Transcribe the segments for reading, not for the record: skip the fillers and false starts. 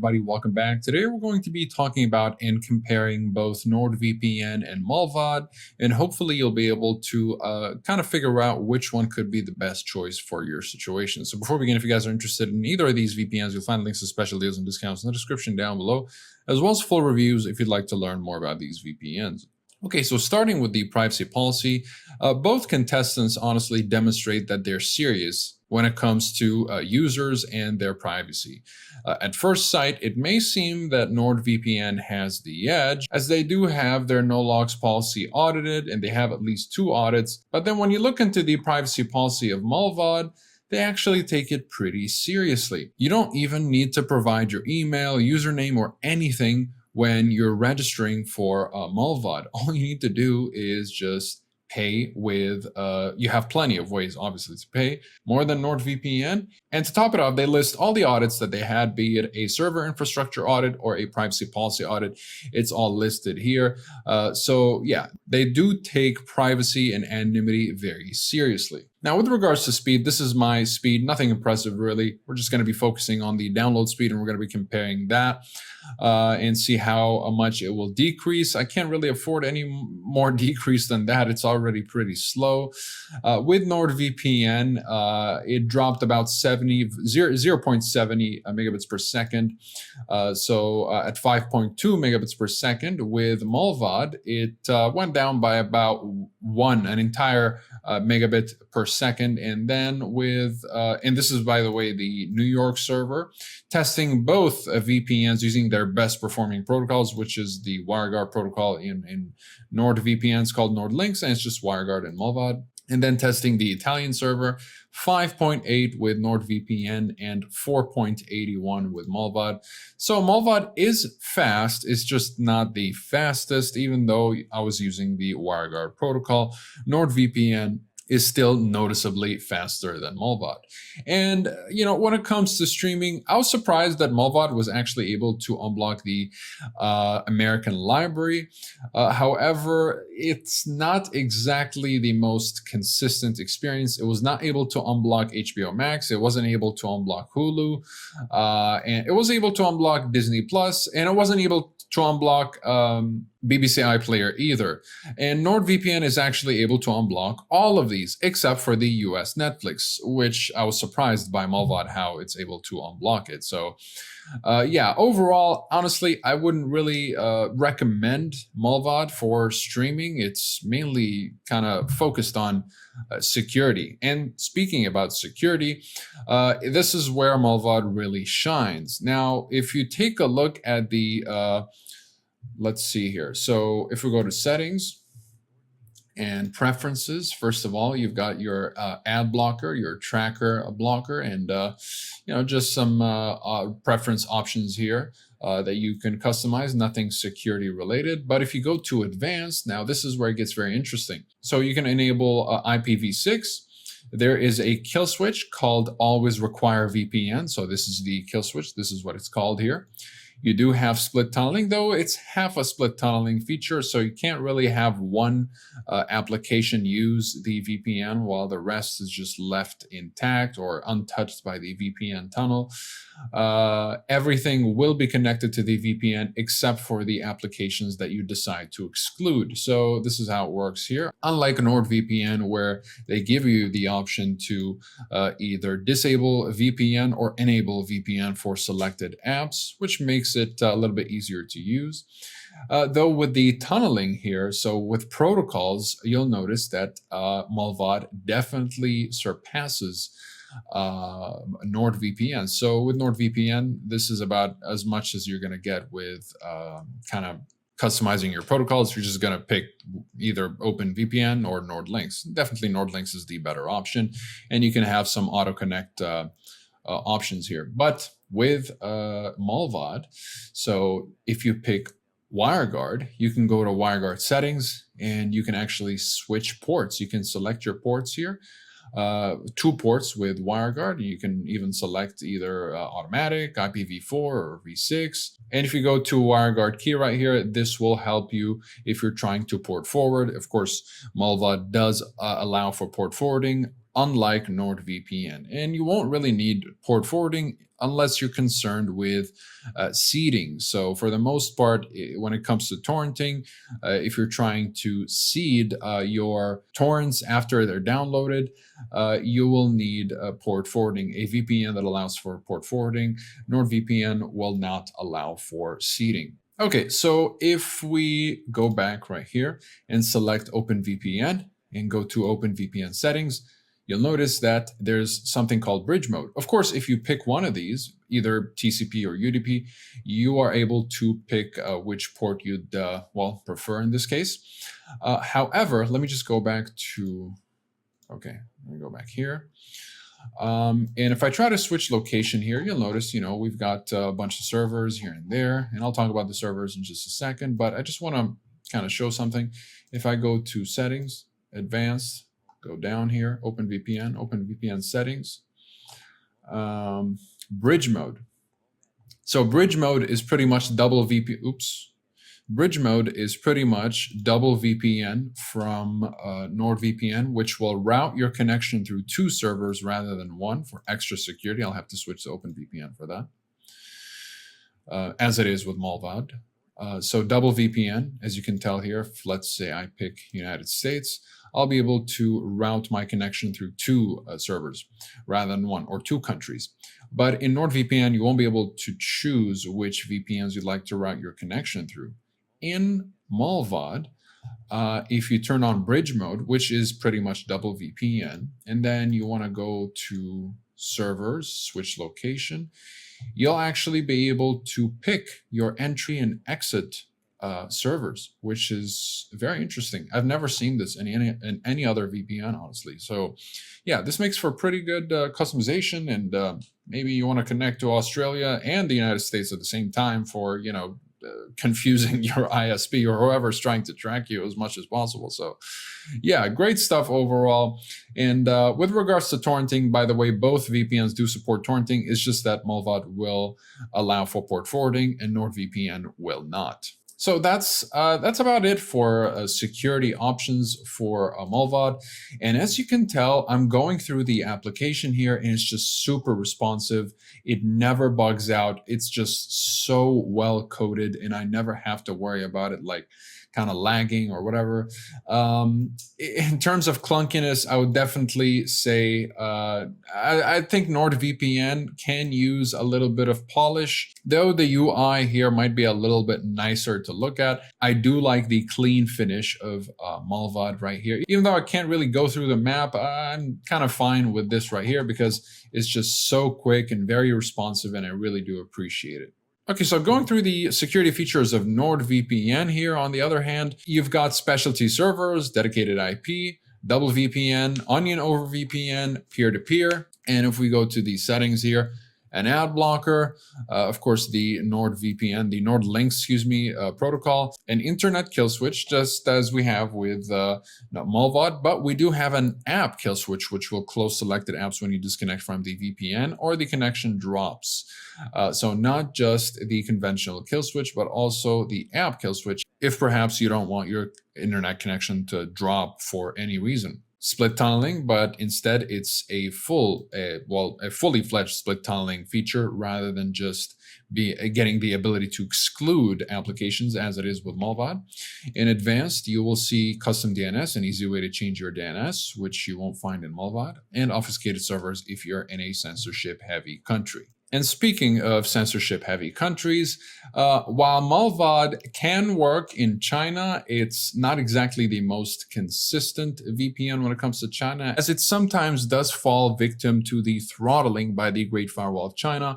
everybody, welcome back. Today we're going to be talking about and comparing both NordVPN and Mullvad, and hopefully you'll be able to kind of figure out which one could be the best choice for your situation. So before we begin, if you guys are interested in either of these VPNs, you'll find links to special deals and discounts in the description down below, as well as full reviews if you'd like to learn more about these VPNs. Okay, so starting with the privacy policy, both contestants honestly demonstrate that they're serious when it comes to users and their privacy. At first sight, it may seem that NordVPN has the edge, as they do have their no logs policy audited and they have at least 2 audits. But then when you look into the privacy policy of Mullvad, they actually take it pretty seriously. You don't even need to provide your email, username, or anything when you're registering for Mullvad. All you need to do is just pay with, you have plenty of ways, obviously, to pay more than NordVPN. And to top it off, they list all the audits that they had, be it a server infrastructure audit or a privacy policy audit. It's all listed here. So yeah, they do take privacy and anonymity very seriously. Now, with regards to speed, this is my speed, nothing impressive really. We're just going to be focusing on the download speed, and we're going to be comparing that and see how much it will decrease. I can't really afford any more decrease than that. It's already pretty slow. With NordVPN, it dropped about 0.70 megabits per second. So at 5.2 megabits per second. With Mullvad, it went down by about an entire megabit per second. And then with, and this is, by the way, the New York server, testing both VPNs using their best performing protocols, which is the WireGuard protocol in NordVPNs called NordLynx, and it's just WireGuard and Mullvad. And then testing the Italian server, 5.8 with NordVPN and 4.81 with Mullvad. So Mullvad is fast, it's just not the fastest, even though I was using the WireGuard protocol. NordVPN is still noticeably faster than Mullvad. And, you know, when it comes to streaming, I was surprised that Mullvad was actually able to unblock the American library. However, it's not exactly the most consistent experience. It was not able to unblock HBO Max. It wasn't able to unblock Hulu. And it was able to unblock Disney Plus, and it wasn't able to unblock BBC iPlayer either. And NordVPN is actually able to unblock all of these except for the US Netflix, which I was surprised by Mullvad how it's able to unblock it. So yeah, overall, honestly, I wouldn't really recommend Mullvad for streaming. It's mainly kind of focused on security. And speaking about security, this is where Mullvad really shines. Now, if you take a look at the, let's see here. So if we go to settings and preferences, first of all, you've got your ad blocker, your tracker blocker, and you know, just some preference options here that you can customize, nothing security related. But if you go to advanced, now this is where it gets very interesting. So you can enable IPv6. There is a kill switch called always require VPN. So this is the kill switch. This is what it's called here. You do have split tunneling, though it's half a split tunneling feature, so you can't really have one application use the VPN while the rest is just left intact or untouched by the VPN tunnel. Everything will be connected to the VPN except for the applications that you decide to exclude. So this is how it works here. Unlike NordVPN, where they give you the option to either disable VPN or enable VPN for selected apps, which makes it a little bit easier to use. Though with the tunneling here, so with protocols, you'll notice that Mullvad definitely surpasses NordVPN. So with NordVPN, this is about as much as you're going to get with kind of customizing your protocols. You're just going to pick either OpenVPN or NordLynx. Definitely NordLynx is the better option, and you can have some auto connect options here. But with Mullvad, so if you pick WireGuard, you can go to WireGuard settings and you can actually switch ports. You can select your ports here. 2 ports with WireGuard. You can even select either automatic, IPv4 or v6. And if you go to WireGuard key right here, this will help you if you're trying to port forward. Of course, Mullvad does allow for port forwarding, unlike NordVPN. And you won't really need port forwarding unless you're concerned with seeding. So for the most part, when it comes to torrenting, if you're trying to seed your torrents after they're downloaded, you will need port forwarding, a VPN that allows for port forwarding. NordVPN will not allow for seeding. Okay, so if we go back right here and select OpenVPN and go to OpenVPN settings, you'll notice that there's something called bridge mode. Of course, if you pick one of these, either TCP or UDP, you are able to pick which port you'd prefer in this case. However, let me just go back to, okay, let me go back here. And if I try to switch location here, you'll notice, we've got a bunch of servers here and there, and I'll talk about the servers in just a second, but I just want to kind of show something. If I go to settings, advanced, go down here, OpenVPN settings, bridge mode. So bridge mode is pretty much double VPN. Bridge mode is pretty much double VPN from NordVPN, which will route your connection through 2 servers rather than 1 for extra security. I'll have to switch to OpenVPN for that, as it is with Mullvad. So double VPN, as you can tell here, if let's say I pick United States, I'll be able to route my connection through 2 servers rather than 1, or 2 countries. But in NordVPN, you won't be able to choose which VPNs you'd like to route your connection through. In Mullvad, if you turn on bridge mode, which is pretty much double VPN, and then you want to go to servers, switch location, you'll actually be able to pick your entry and exit servers, which is very interesting. I've never seen this in any other VPN, honestly. So yeah, this makes for pretty good customization, and maybe you want to connect to Australia and the United States at the same time for, confusing your ISP or whoever's trying to track you as much as possible. So yeah, great stuff overall. And with regards to torrenting, by the way, both VPNs do support torrenting. It's just that Mullvad will allow for port forwarding and NordVPN will not. So that's about it for security options for Mullvad. And as you can tell, I'm going through the application here and it's just super responsive. It never bugs out. It's just so well coded and I never have to worry about it like kind of lagging or whatever. In terms of clunkiness, I would definitely say I think NordVPN can use a little bit of polish, though the UI here might be a little bit nicer to look at. I do like the clean finish of Mullvad right here. Even though I can't really go through the map, I'm kind of fine with this right here because it's just so quick and very responsive, and I really do appreciate it. Okay, so going through the security features of NordVPN here, on the other hand, you've got specialty servers, dedicated IP, double VPN, onion over VPN, peer-to-peer. And if we go to the settings here, an ad blocker, of course, the NordVPN, the NordLynx, protocol, an internet kill switch, just as we have with Mullvad, but we do have an app kill switch, which will close selected apps when you disconnect from the VPN or the connection drops. So not just the conventional kill switch, but also the app kill switch, if perhaps you don't want your internet connection to drop for any reason. Split tunneling, but instead it's a fully fledged split tunneling feature rather than just getting the ability to exclude applications as it is with Mullvad. In advanced, you will see custom DNS, an easy way to change your DNS, which you won't find in Mullvad, and obfuscated servers if you're in a censorship-heavy country. And speaking of censorship-heavy countries, while Mullvad can work in China, it's not exactly the most consistent VPN when it comes to China, as it sometimes does fall victim to the throttling by the Great Firewall of China.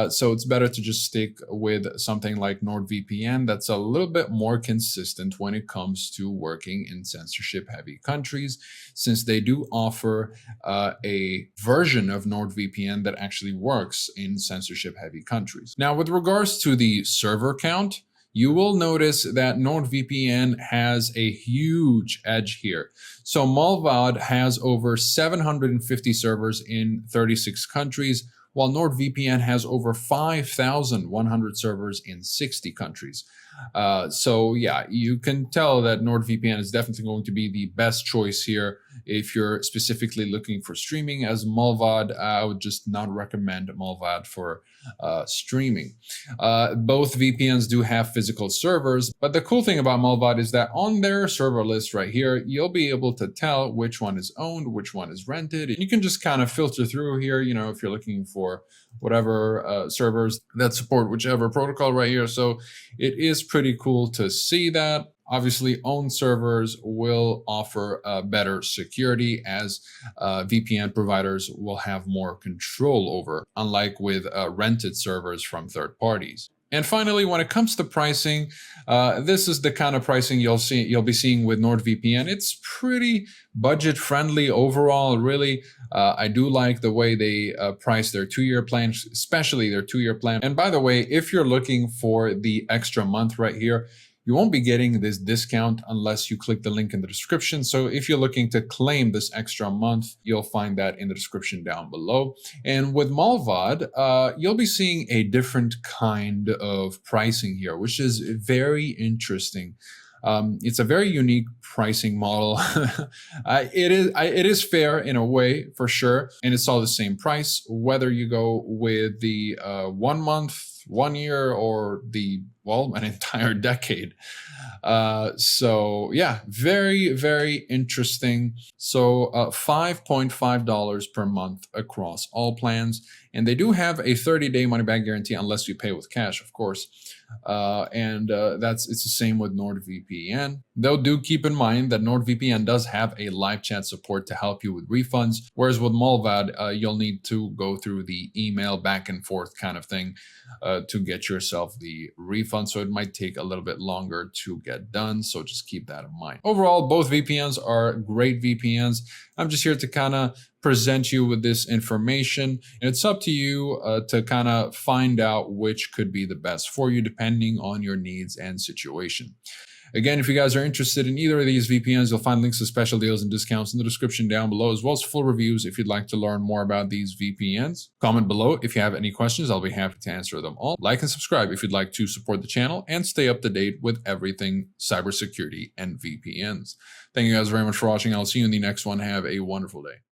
So it's better to just stick with something like NordVPN that's a little bit more consistent when it comes to working in censorship-heavy countries, since they do offer a version of NordVPN that actually works in censorship-heavy countries. Now, with regards to the server count, you will notice that NordVPN has a huge edge here. So Mullvad has over 750 servers in 36 countries, while NordVPN has over 5,100 servers in 60 countries. So yeah, you can tell that NordVPN is definitely going to be the best choice here. If you're specifically looking for streaming, as Mullvad, I would just not recommend Mullvad for streaming. Both VPNs do have physical servers, but the cool thing about Mullvad is that on their server list right here, you'll be able to tell which one is owned, which one is rented. And you can just kind of filter through here, you know, if you're looking for whatever servers that support whichever protocol right here. So it is pretty cool to see that. Obviously, owned servers will offer better security, as VPN providers will have more control over, unlike with rented servers from third parties. And finally, when it comes to pricing, this is the kind of pricing you'll be seeing with NordVPN. It's pretty budget friendly overall. Really, I do like the way they price their 2-year plan, especially their 2-year plan. And by the way, if you're looking for the extra month right here, you won't be getting this discount unless you click the link in the description. So if you're looking to claim this extra month, you'll find that in the description down below. And with Mullvad, you'll be seeing a different kind of pricing here, which is very interesting. It's a very unique pricing model. It is fair in a way, for sure, and it's all the same price, whether you go with the 1 month, 1 year, or an entire decade. So yeah, very, very interesting. So $5.5 per month across all plans. And they do have a 30-day money-back guarantee unless you pay with cash, of course. It's the same with NordVPN. Though do keep in mind that NordVPN does have a live chat support to help you with refunds, whereas with Mullvad, you'll need to go through the email back and forth kind of thing to get yourself the refund. So it might take a little bit longer to get done. So just keep that in mind. Overall, both VPNs are great VPNs. I'm just here to kind of present you with this information, and it's up to you to kind of find out which could be the best for you depending on your needs and situation. Again, if you guys are interested in either of these VPNs, you'll find links to special deals and discounts in the description down below, as well as full reviews if you'd like to learn more about these VPNs. Comment below if you have any questions. I'll be happy to answer them all. Like and subscribe if you'd like to support the channel and stay up to date with everything cybersecurity and VPNs. Thank you guys very much for watching. I'll see you in the next one. Have a wonderful day.